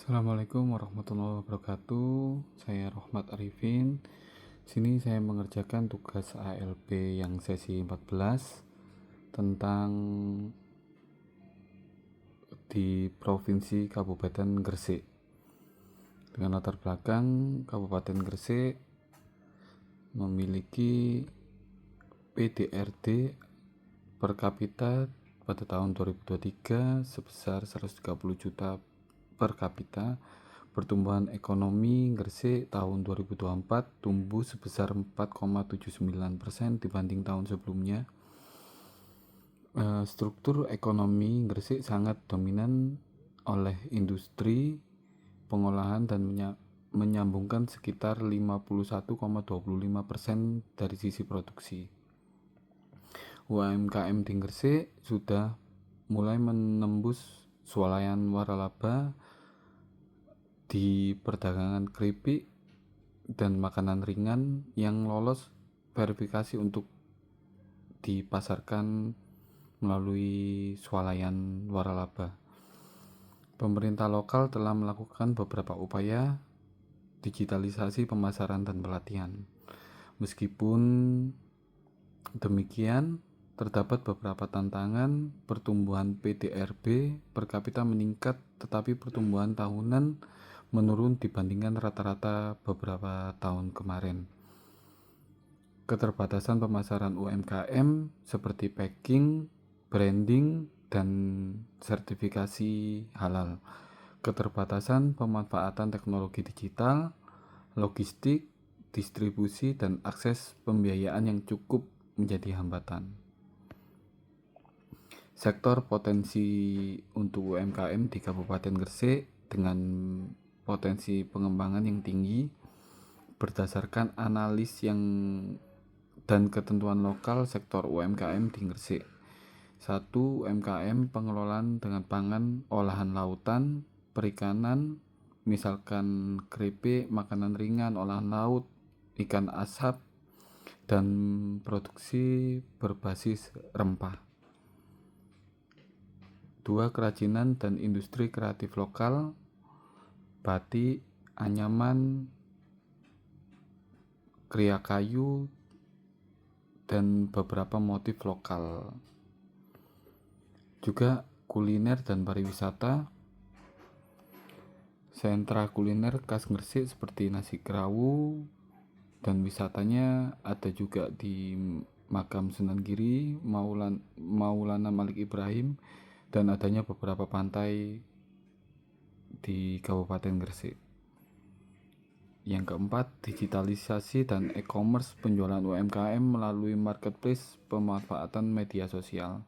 Assalamualaikum warahmatullahi wabarakatuh. Saya Rohmat Arifin. Sini saya mengerjakan tugas ALB yang sesi 14 tentang di Provinsi Kabupaten Gresik. Dengan latar belakang, Kabupaten Gresik memiliki PDRD per kapita pada tahun 2023 sebesar 130 juta per kapita. Pertumbuhan ekonomi Gresik tahun 2024 tumbuh sebesar 4,79% dibanding tahun sebelumnya. Struktur ekonomi Gresik sangat dominan oleh industri pengolahan dan menyambungkan sekitar 51,25% dari sisi produksi. UMKM di Gresik sudah mulai menembus swalayan waralaba di perdagangan keripik dan makanan ringan yang lolos verifikasi untuk dipasarkan melalui swalayan waralaba. Pemerintah lokal telah melakukan beberapa upaya digitalisasi pemasaran dan pelatihan. Meskipun demikian, terdapat beberapa tantangan. Pertumbuhan PDRB per kapita meningkat, tetapi pertumbuhan tahunan menurun dibandingkan rata-rata beberapa tahun kemarin. Keterbatasan pemasaran UMKM seperti packing, branding, dan sertifikasi halal. Keterbatasan pemanfaatan teknologi digital, logistik, distribusi, dan akses pembiayaan yang cukup menjadi hambatan. Sektor potensi untuk UMKM di Kabupaten Gresik dengan potensi pengembangan yang tinggi berdasarkan analis dan ketentuan lokal sektor UMKM di Gresik. 1. UMKM pengelolaan dengan pangan, olahan lautan, perikanan, misalkan keripik, makanan ringan, olahan laut, ikan asap, dan produksi berbasis rempah. 2. Kerajinan dan industri kreatif lokal, batik, anyaman, kriya kayu, dan beberapa motif lokal. Juga kuliner dan pariwisata. Sentra kuliner khas Gresik seperti nasi kerawu dan wisatanya ada juga di Makam Sunan Giri, Maulana Malik Ibrahim, dan adanya beberapa pantai di Kabupaten Gresik. Yang keempat, digitalisasi dan e-commerce penjualan UMKM melalui marketplace, pemanfaatan media sosial.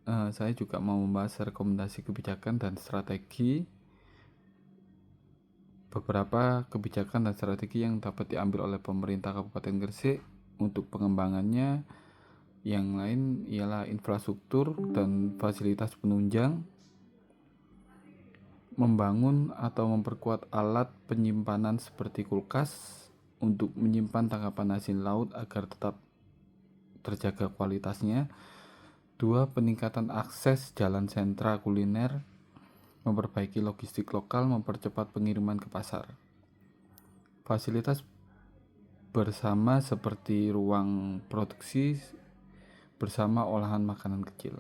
Saya juga mau membahas rekomendasi kebijakan dan strategi. Beberapa kebijakan dan strategi yang dapat diambil oleh pemerintah Kabupaten Gresik untuk pengembangannya yang lain ialah infrastruktur dan fasilitas penunjang, membangun atau memperkuat alat penyimpanan seperti kulkas untuk menyimpan tangkapan hasil laut agar tetap terjaga kualitasnya. 2. Peningkatan akses jalan sentra kuliner, memperbaiki logistik lokal, mempercepat pengiriman ke pasar. Fasilitas bersama seperti ruang produksi bersama olahan makanan kecil.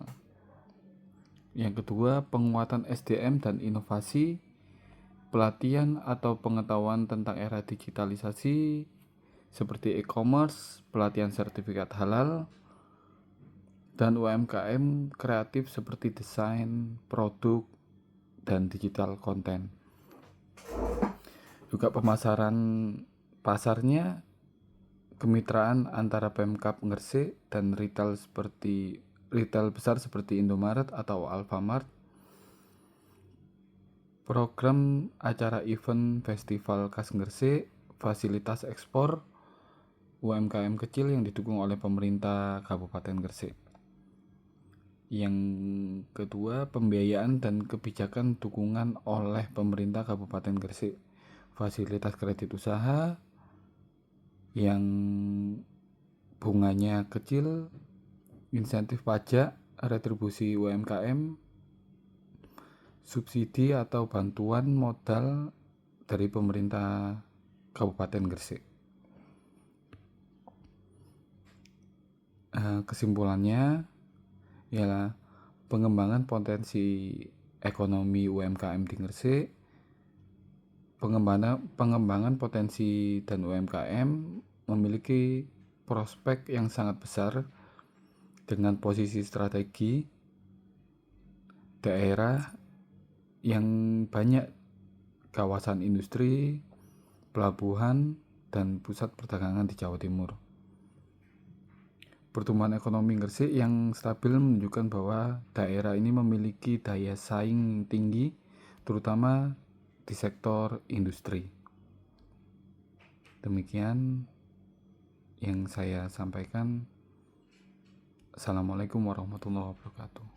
Yang kedua, penguatan SDM dan inovasi, pelatihan atau pengetahuan tentang era digitalisasi seperti e-commerce, pelatihan sertifikat halal, dan UMKM kreatif seperti desain, produk, dan digital konten. Juga pemasaran pasarnya, kemitraan antara Pemkab Gresik dan retail besar seperti Indomaret atau Alfamart. Program acara event festival khas Gresik, fasilitas ekspor UMKM kecil yang didukung oleh pemerintah Kabupaten Gresik. Yang kedua, pembiayaan dan kebijakan dukungan oleh pemerintah Kabupaten Gresik. Fasilitas kredit usaha yang bunganya kecil, insentif pajak, retribusi UMKM, subsidi atau bantuan modal dari pemerintah Kabupaten Gresik. Kesimpulannya ialah pengembangan potensi ekonomi UMKM di Gresik, pengembangan potensi dan UMKM memiliki prospek yang sangat besar dengan posisi strategi daerah yang banyak kawasan industri, pelabuhan, dan pusat perdagangan di Jawa Timur. Pertumbuhan ekonomi Gresik yang stabil menunjukkan bahwa daerah ini memiliki daya saing tinggi, terutama di sektor industri. Demikian yang saya sampaikan. Assalamualaikum warahmatullahi wabarakatuh.